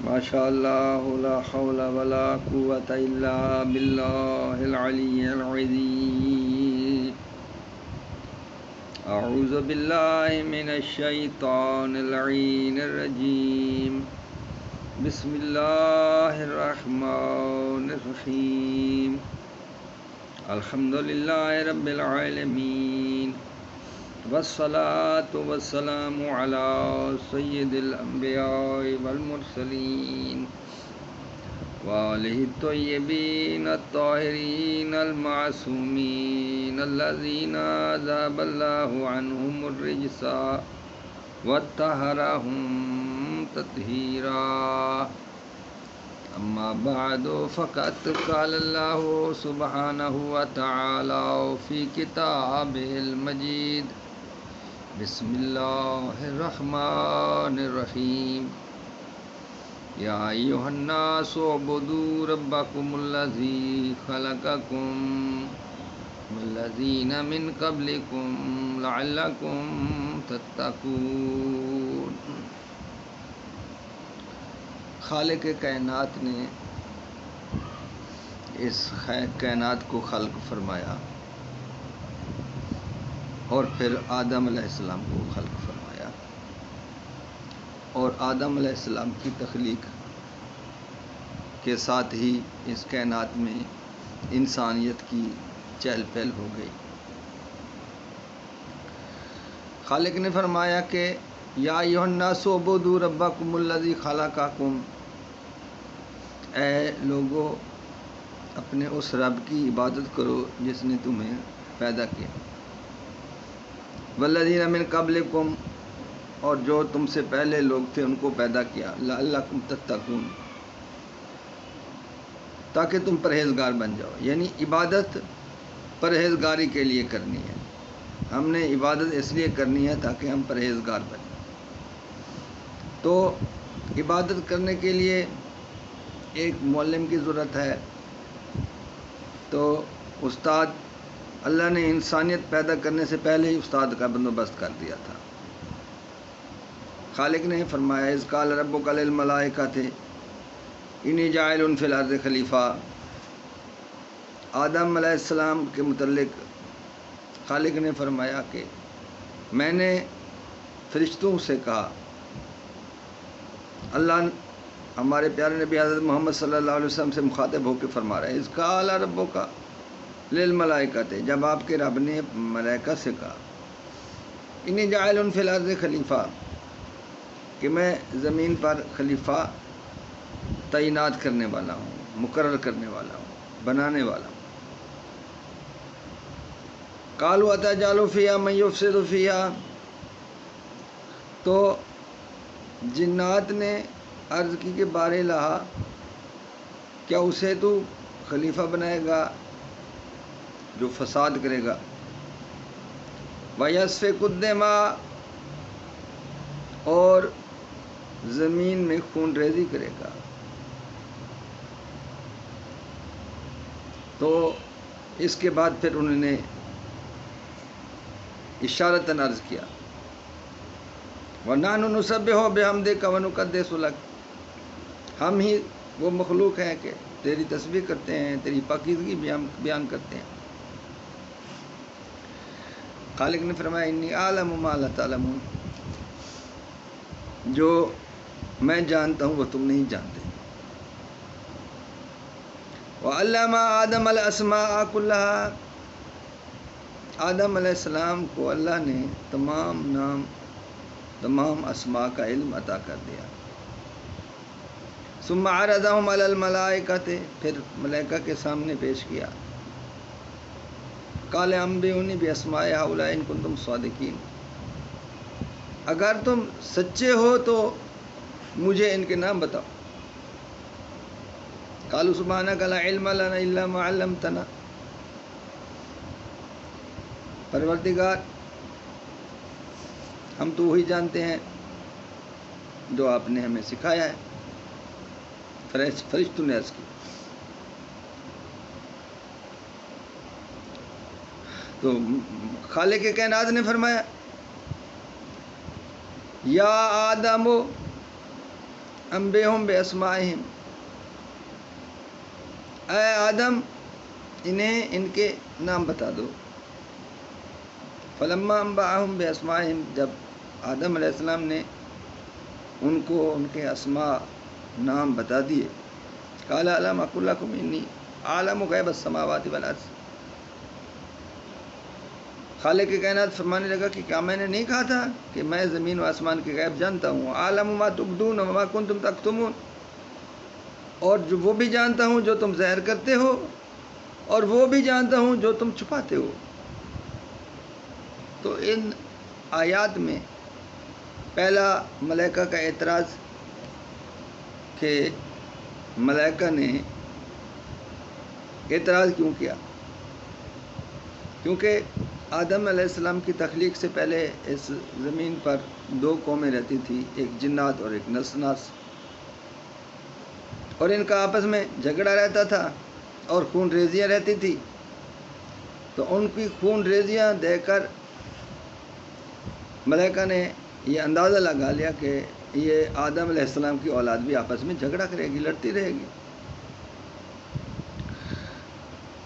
ماشاء اللہ لا حول ولا قوة الا باللہ العلی العظیم. اعوذ باللہ من الشیطان اللعین الرجیم. بسم اللہ الرحمن الرحیم. الحمد للہ رب العالمین والصلاة والسلام علی سید الانبیاء والمرسلین وآلہ الطیبین الطاہرین المعصومین الذین ذهب اللہ عنہم الرجس وطہرہم تطہیرا. اما بعد فقد قال اللہ سبحانہ وتعالی فی کتابہ المجید. بسم اللہ الرحمن الرحیم. یا ایھا الناس اعبدوا ربکم الذی خلقکم والذین من قبلکم لعلکم تتقون. خالق کائنات نے اس کائنات کو خلق فرمایا اور پھر آدم علیہ السلام کو خلق فرمایا، اور آدم علیہ السلام کی تخلیق کے ساتھ ہی اس کائنات میں انسانیت کی چہل پہل ہو گئی. خالق نے فرمایا کہ یا ایھا الناس اعبدوا ربکم الذی خلقکم، اے لوگو اپنے اس رب کی عبادت کرو جس نے تمہیں پیدا کیا. والذین من قبلکم، اور جو تم سے پہلے لوگ تھے ان کو پیدا کیا. لعلکم تتقون، تاکہ تم پرہیزگار بن جاؤ. یعنی عبادت پرہیزگاری کے لیے کرنی ہے. ہم نے عبادت اس لیے کرنی ہے تاکہ ہم پرہیزگار بنیں. تو عبادت کرنے کے لیے ایک معلم کی ضرورت ہے. تو استاد، اللہ نے انسانیت پیدا کرنے سے پہلے ہی استاد کا بندوبست کر دیا تھا. خالق نے فرمایا اذ قال ربک للملائکۃ انی جاعل فی الارض خلیفہ. آدم علیہ السلام کے متعلق خالق نے فرمایا کہ میں نے فرشتوں سے کہا. اللہ ہمارے پیارے نبی حضرت محمد صلی اللہ علیہ وسلم سے مخاطب ہو کے فرما رہا ہے اذ قال ربک للملائکۃ، جب آپ کے رب نے ملائکہ سے کہا انی جاعل فی الارض خلیفہ، کہ میں زمین پر خلیفہ تعینات کرنے والا ہوں، مقرر کرنے والا ہوں، بنانے والا ہوں. قالوا اتجعل فیہا من یفسد فیہا، تو جنات نے عرض کی کہ بار الہ، کیا اسے تو خلیفہ بنائے گا جو فساد کرے گا. وَيَسْفِكُ الدِّمَاءَ، اور زمین میں خون ریزی کرے گا. تو اس کے بعد پھر انہوں نے اشارتاً عرض کیا وَنَحْنُ نُسَبِّحُ بِحَمْدِكَ وَنُقَدِّسُ لَكَ، ہم ہی وہ مخلوق ہیں کہ تیری تسبیح کرتے ہیں، تیری پاکیزگی بیان کرتے ہیں. خالق نے فرمایا انی اعلم ما لا تعلمون، جو میں جانتا ہوں وہ تم نہیں جانتے. وعلم آدم الاسماء كلها، آدم علیہ السلام کو اللہ نے تمام نام، تمام اسماء کا علم عطا کر دیا. ثم عرضهم على الملائکۃ، پھر ملائکہ کے سامنے پیش کیا. قال انبئونی باسماء هؤلاء ان کنتم صادقین، اگر تم سچے ہو تو مجھے ان کے نام بتاؤ. قالوا سبحانک لا علم لنا الا ما علمتنا، پروردگار ہم تو وہی جانتے ہیں جو آپ نے ہمیں سکھایا ہے. فرشتوں نے عرض کی. تو خالق کائنات نے فرمایا یا آدم، انبئہم باسمائہم، اے آدم انہیں ان کے نام بتا دو۔ فلما انبأہم باسمائہم، جب آدم علیہ السلام نے ان کو ان کے اسماء نام بتا دیے، قال الم اقل لکم انی اعلم غیب السماوات والارض، خالق کائنات فرمانے لگا کہ کیا میں نے نہیں کہا تھا کہ میں زمین و آسمان کے غیب جانتا ہوں، اعلم ما تبدون وما کنتم تکتمون، اور جو وہ بھی جانتا ہوں جو تم ظاہر کرتے ہو اور وہ بھی جانتا ہوں جو تم چھپاتے ہو۔ تو ان آیات میں پہلا ملائکہ کا اعتراض کہ ملائکہ نے اعتراض کیوں کیا، کیونکہ آدم علیہ السلام کی تخلیق سے پہلے اس زمین پر دو قومیں رہتی تھیں، ایک جنات اور ایک ناس، اور ان کا آپس میں جھگڑا رہتا تھا اور خون ریزیاں رہتی تھی۔ تو ان کی خون ریزیاں دیکھ کر ملائکہ نے یہ اندازہ لگا لیا کہ یہ آدم علیہ السلام کی اولاد بھی آپس میں جھگڑا کرے گی، لڑتی رہے گی۔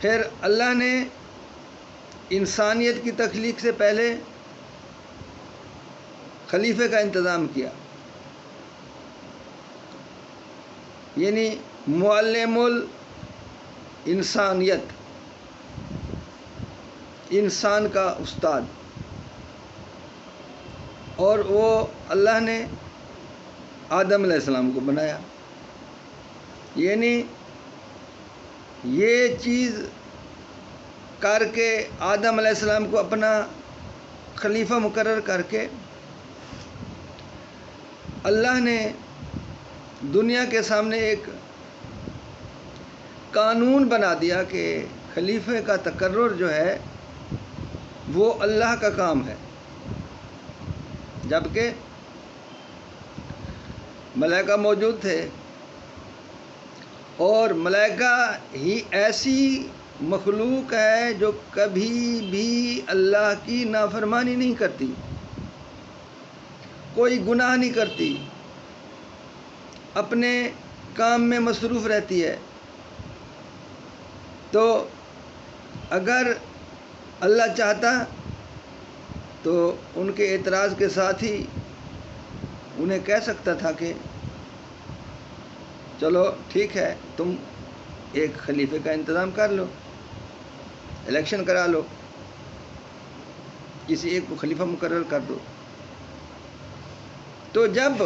پھر اللہ نے انسانیت کی تخلیق سے پہلے خلیفے کا انتظام کیا، یعنی معلم الانسانیت، انسان کا استاد، اور وہ اللہ نے آدم علیہ السلام کو بنایا۔ یعنی یہ چیز کر کے آدم علیہ السلام کو اپنا خلیفہ مقرر کر کے اللہ نے دنیا کے سامنے ایک قانون بنا دیا کہ خلیفے کا تقرر جو ہے وہ اللہ کا کام ہے، جبکہ ملائکہ موجود تھے، اور ملائکہ ہی ایسی مخلوق ہے جو کبھی بھی اللہ کی نافرمانی نہیں کرتی، کوئی گناہ نہیں کرتی، اپنے کام میں مصروف رہتی ہے۔ تو اگر اللہ چاہتا تو ان کے اعتراض کے ساتھ ہی انہیں کہہ سکتا تھا کہ چلو ٹھیک ہے، تم ایک خلیفے کا انتظام کر لو، الیکشن کرا لو، کسی ایک کو خلیفہ مقرر کر دو۔ تو جب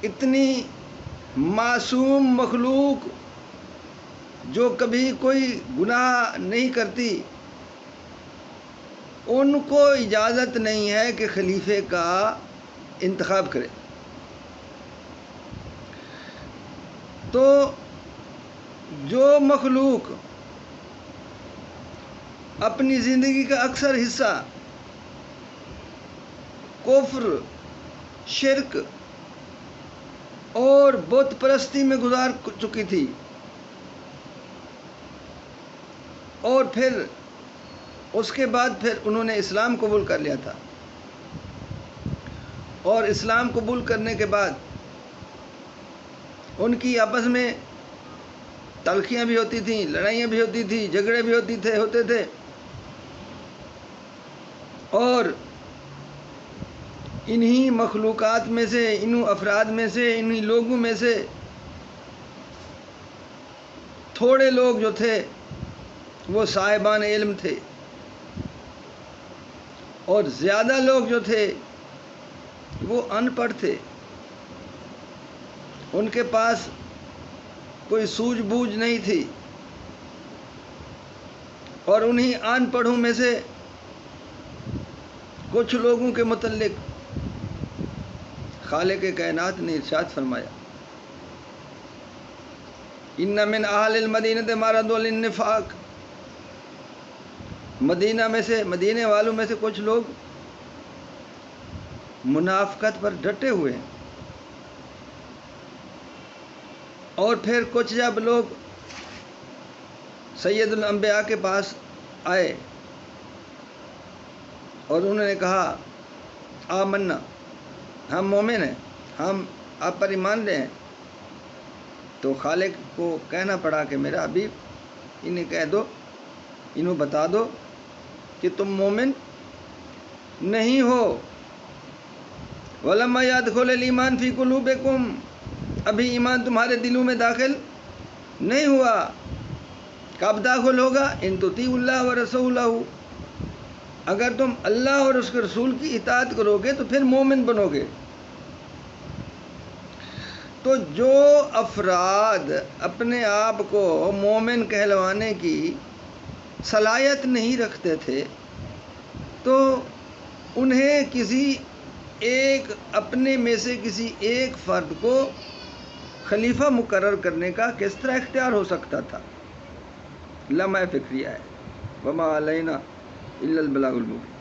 اتنی معصوم مخلوق جو کبھی کوئی گناہ نہیں کرتی، ان کو اجازت نہیں ہے کہ خلیفے کا انتخاب کرے، تو جو مخلوق اپنی زندگی کا اکثر حصہ کفر، شرک اور بت پرستی میں گزار چکی تھی، اور پھر اس کے بعد پھر انہوں نے اسلام قبول کر لیا تھا، اور اسلام قبول کرنے کے بعد ان کی آپس میں تلخیاں بھی ہوتی تھیں، لڑائیاں بھی ہوتی تھیں، جھگڑے بھی ہوتے تھے، اور انہی مخلوقات میں سے، انہی افراد میں سے، انہی لوگوں میں سے تھوڑے لوگ جو تھے وہ صاحبان علم تھے، اور زیادہ لوگ جو تھے وہ ان پڑھ تھے، ان کے پاس کوئی سوجھ بوجھ نہیں تھی، اور انہی ان پڑھوں میں سے کچھ لوگوں کے متعلق خالق کائنات نے ارشاد فرمایا، ان من اہل المدینہ مردوا للنفاق، مدینے والوں میں سے کچھ لوگ منافقت پر ڈٹے ہوئے ہیں، اور پھر کچھ جب لوگ سید الانبیاء کے پاس آئے اور انہوں نے کہا آمنا، ہم مومن ہیں، ہم آپ پر ایمان لے ہیں، تو خالق کو کہنا پڑا کہ میرا حبیب انہیں کہہ دو، انہیں بتا دو کہ تم مومن نہیں ہو۔ وَلَمَّا يَدْخُلِ الْإِيمَانُ فِي قُلُوبِكُمْ، ابھی ایمان تمہارے دلوں میں داخل نہیں ہوا۔ کب داخل ہوگا؟ ان تطیعوا اللہ ورسولہ، اگر تم اللہ اور اس کے رسول کی اطاعت کرو گے تو پھر مومن بنو گے۔ تو جو افراد اپنے آپ کو مومن کہلوانے کی صلاحیت نہیں رکھتے تھے، تو انہیں کسی ایک اپنے میں سے کسی ایک فرد کو خلیفہ مقرر کرنے کا کس طرح اختیار ہو سکتا تھا؟ لمحہ فکریہ ہے۔ وما علینا الا البلاغ المبین۔